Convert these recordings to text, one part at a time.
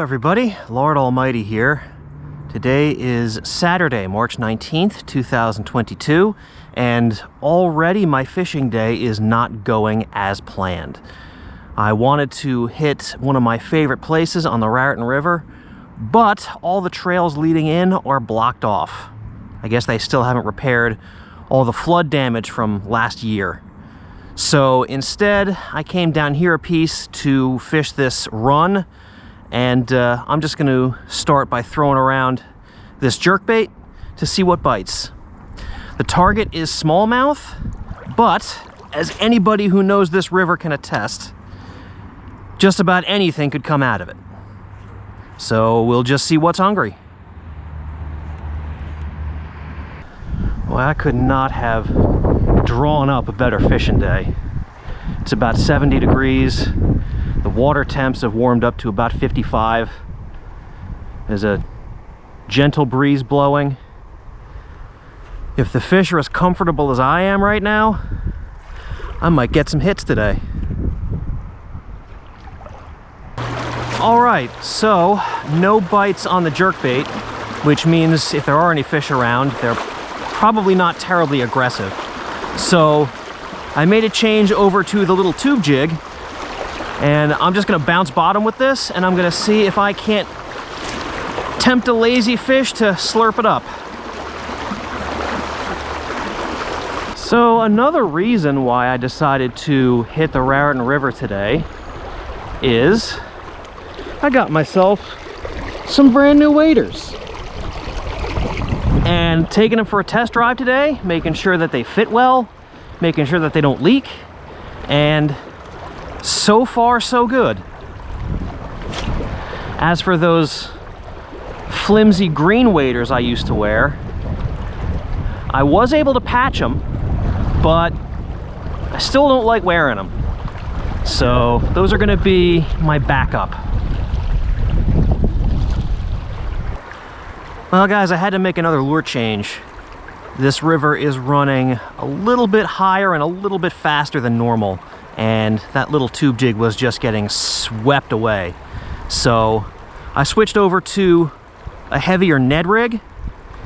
everybody, Lord Almighty here. Today is Saturday, March 19th, 2022, and already my fishing day is not going as planned. I wanted to hit one of my favorite places on the Raritan River, but all the trails leading in are blocked off. I guess they still haven't repaired all the flood damage from last year. So instead, I came down here a piece to fish this run, and I'm just going to start by throwing around this jerkbait to see what bites. The target is smallmouth, but as anybody who knows this river can attest, just about anything could come out of it. So we'll just see what's hungry. Well, I could not have drawn up a better fishing day. It's about 70 degrees. The water temps have warmed up to about 55. There's a gentle breeze blowing. If the fish are as comfortable as I am right now, I might get some hits today. All right, so no bites on the jerkbait, which means if there are any fish around, they're probably not terribly aggressive. So I made a change over to the little tube jig, and I'm just gonna bounce bottom with this, and I'm gonna see if I can't tempt a lazy fish to slurp it up. So another reason why I decided to hit the Raritan River today is I got myself some brand new waders. And taking them for a test drive today, making sure that they fit well, making sure that they don't leak, and so far so good. As for those flimsy green waders I used to wear, I was able to patch them, but I still don't like wearing them. So those are going to be my backup. Well guys, I had to make another lure change. This river is running a little bit higher and a little bit faster than normal, and that little tube jig was just getting swept away. So I switched over to a heavier Ned rig,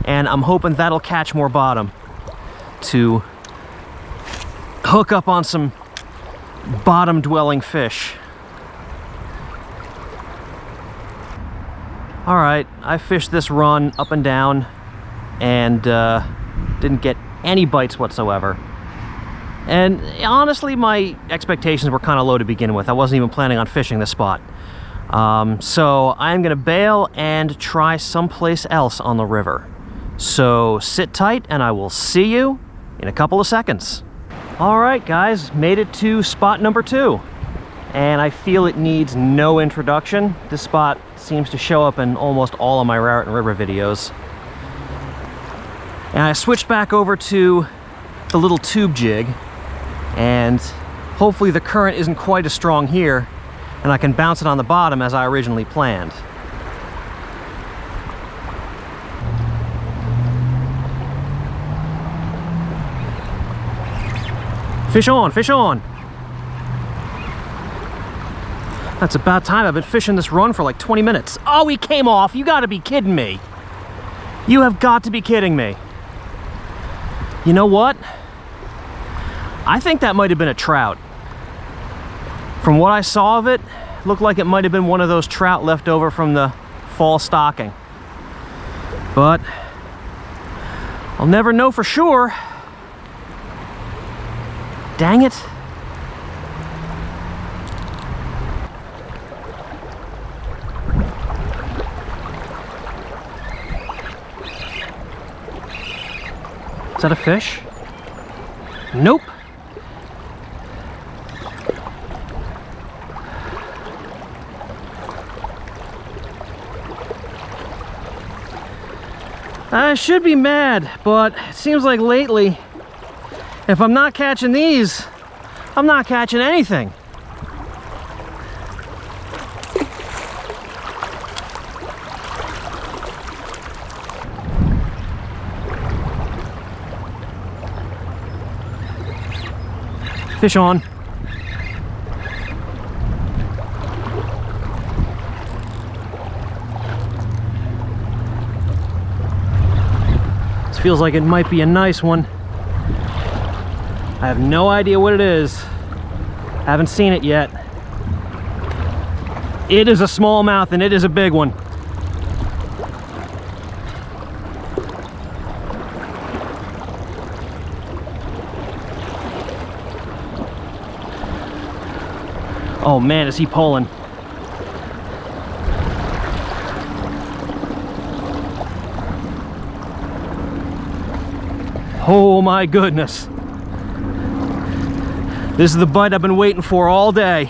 and I'm hoping that'll catch more bottom to hook up on some bottom dwelling fish. All right, I fished this run up and down and didn't get any bites whatsoever. And honestly, my expectations were kind of low to begin with. I wasn't even planning on fishing this spot. So I'm gonna bail and try someplace else on the river. So sit tight and I will see you in a couple of seconds. All right, guys, made it to spot number 2. And I feel it needs no introduction. This spot seems to show up in almost all of my Raritan River videos. And I switched back over to the little tube jig, and hopefully the current isn't quite as strong here, and I can bounce it on the bottom as I originally planned. Fish on, fish on! That's about time. I've been fishing this run for like 20 minutes. Oh, he came off. You gotta be kidding me. You have got to be kidding me. You know what? I think that might have been a trout. From what I saw of it, looked like it might have been one of those trout left over from the fall stocking. But I'll never know for sure. Dang it. Is that a fish? Nope. I should be mad, but it seems like lately, if I'm not catching these, I'm not catching anything. Fish on. feels like it might be a nice one. I have no idea what it is. Haven't seen it yet. It is a smallmouth and it is a big one. Oh man, is he pulling? Oh my goodness. This is the bite I've been waiting for all day.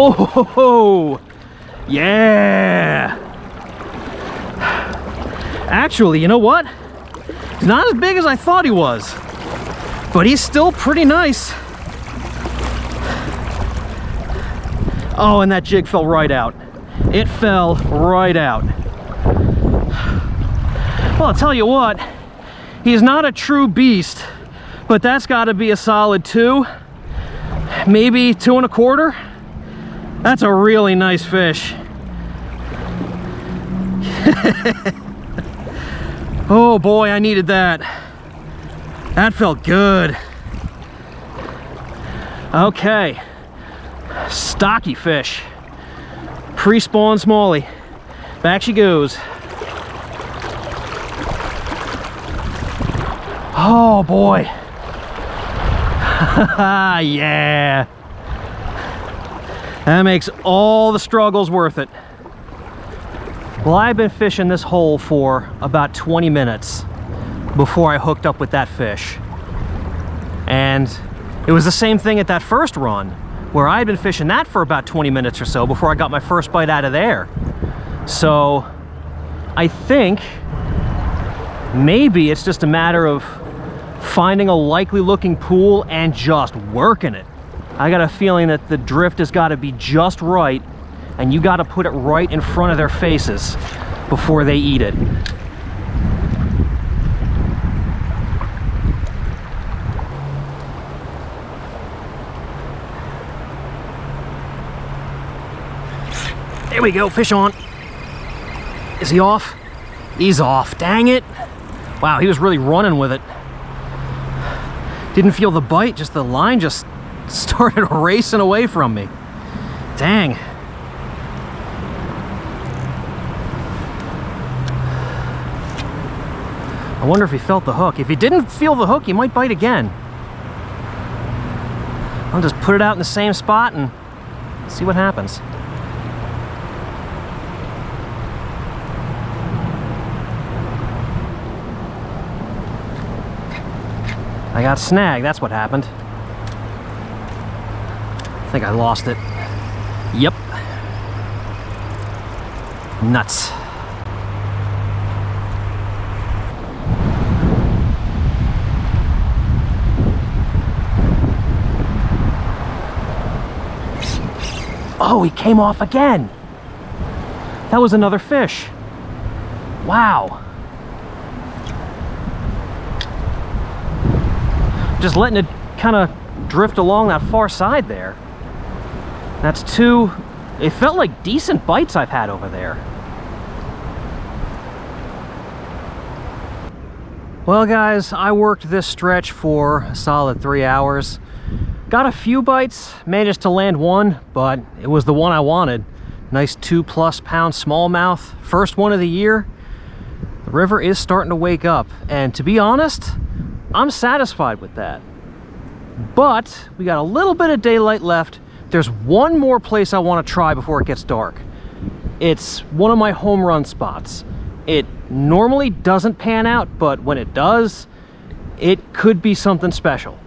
Oh, ho, ho. Yeah. Actually, you know what? He's not as big as I thought he was, but he's still pretty nice. Oh, and that jig fell right out. It fell right out. Well, I'll tell you what, he's not a true beast, but that's got to be a solid 2, maybe 2 1/4. That's a really nice fish. Oh boy, I needed that. That felt good. Okay, stocky fish. Pre-spawn smallie. Back she goes. Oh boy. Yeah. That makes all the struggles worth it. Well, I've been fishing this hole for about 20 minutes before I hooked up with that fish. And it was the same thing at that first run, where I had been fishing that for about 20 minutes or so before I got my first bite out of there. So I think maybe it's just a matter of finding a likely looking pool and just working it. I got a feeling that the drift has got to be just right, and you got to put it right in front of their faces before they eat it. There we go, fish on. Is he off? He's off, dang it. Wow, he was really running with it. Didn't feel the bite, just the line just started racing away from me. Dang. I wonder if he felt the hook. If he didn't feel the hook, he might bite again. I'll just put it out in the same spot and see what happens. I got snagged, that's what happened. I think I lost it. Yep. Nuts. Oh, he came off again. That was another fish. Wow. Just letting it kind of drift along that far side there. That's 2, it felt like decent bites I've had over there. Well guys, I worked this stretch for a solid 3 hours. Got a few bites, managed to land one, but it was the one I wanted. Nice 2+ pound smallmouth, first one of the year. The river is starting to wake up, and to be honest, I'm satisfied with that. But we got a little bit of daylight left. There's one more place I want to try before it gets dark. It's one of my home run spots. It normally doesn't pan out, but when it does, it could be something special.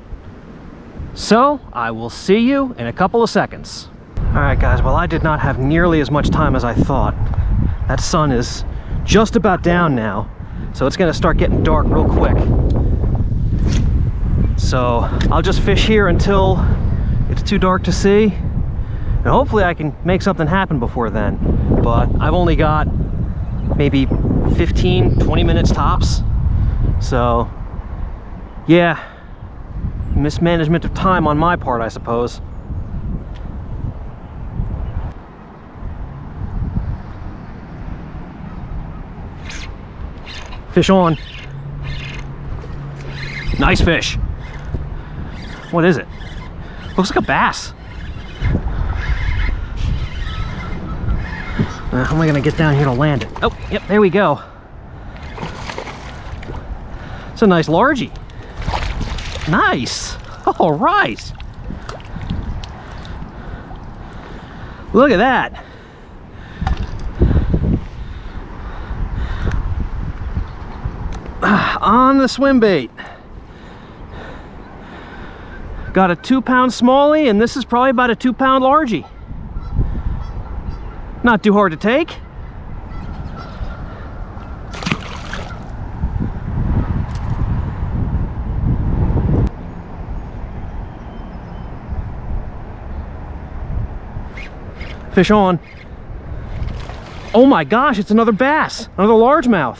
So I will see you in a couple of seconds. All right guys, well, I did not have nearly as much time as I thought. That sun is just about down now, so it's gonna start getting dark real quick. So I'll just fish here until it's too dark to see, and hopefully I can make something happen before then. But I've only got maybe 15, 20 minutes tops. So, yeah, mismanagement of time on my part, I suppose. Fish on. Nice fish. What is it? Looks like a bass. How am I gonna get down here to land it? Oh, yep, there we go. It's a nice largie. Nice. All right. Look at that. On the swim bait. Got a 2-pound smallie, and this is probably about a 2-pound largie. Not too hard to take. Fish on. Oh my gosh, it's another bass, another largemouth.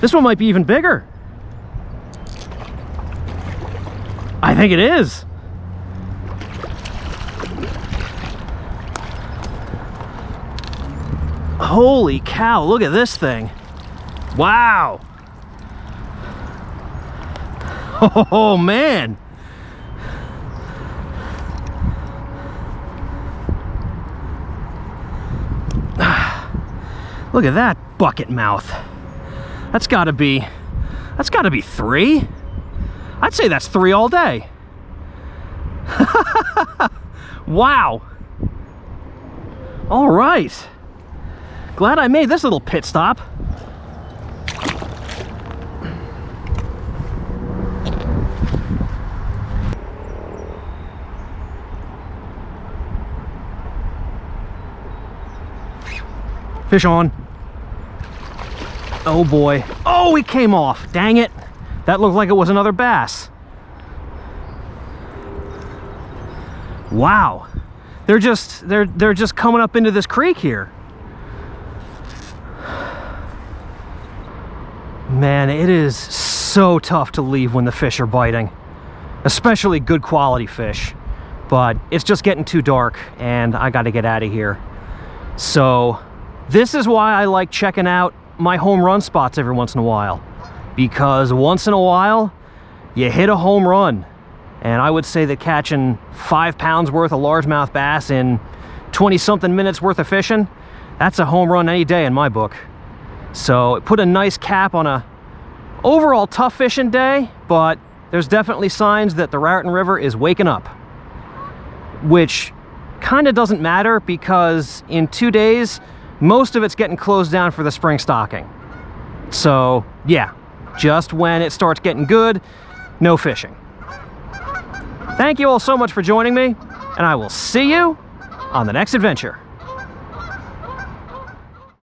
This one might be even bigger. I think it is. Holy cow, look at this thing. Wow. Oh man. Look at that bucket mouth. That's gotta be 3. I'd say that's 3 all day. Wow. All right. Glad I made this little pit stop. Fish on. Oh boy. Oh, he came off. Dang it. That looked like it was another bass. Wow. They're just coming up into this creek here. Man, it is so tough to leave when the fish are biting, especially good quality fish. But it's just getting too dark and I got to get out of here. So this is why I like checking out my home run spots every once in a while, because once in a while you hit a home run. And I would say that catching 5 pounds worth of largemouth bass in 20-something minutes worth of fishing, that's a home run any day in my book. So it put a nice cap on a overall tough fishing day, but there's definitely signs that the Raritan River is waking up, which kind of doesn't matter because in 2 days, most of it's getting closed down for the spring stocking. So yeah, just when it starts getting good, no fishing. Thank you all so much for joining me, and I will see you on the next adventure.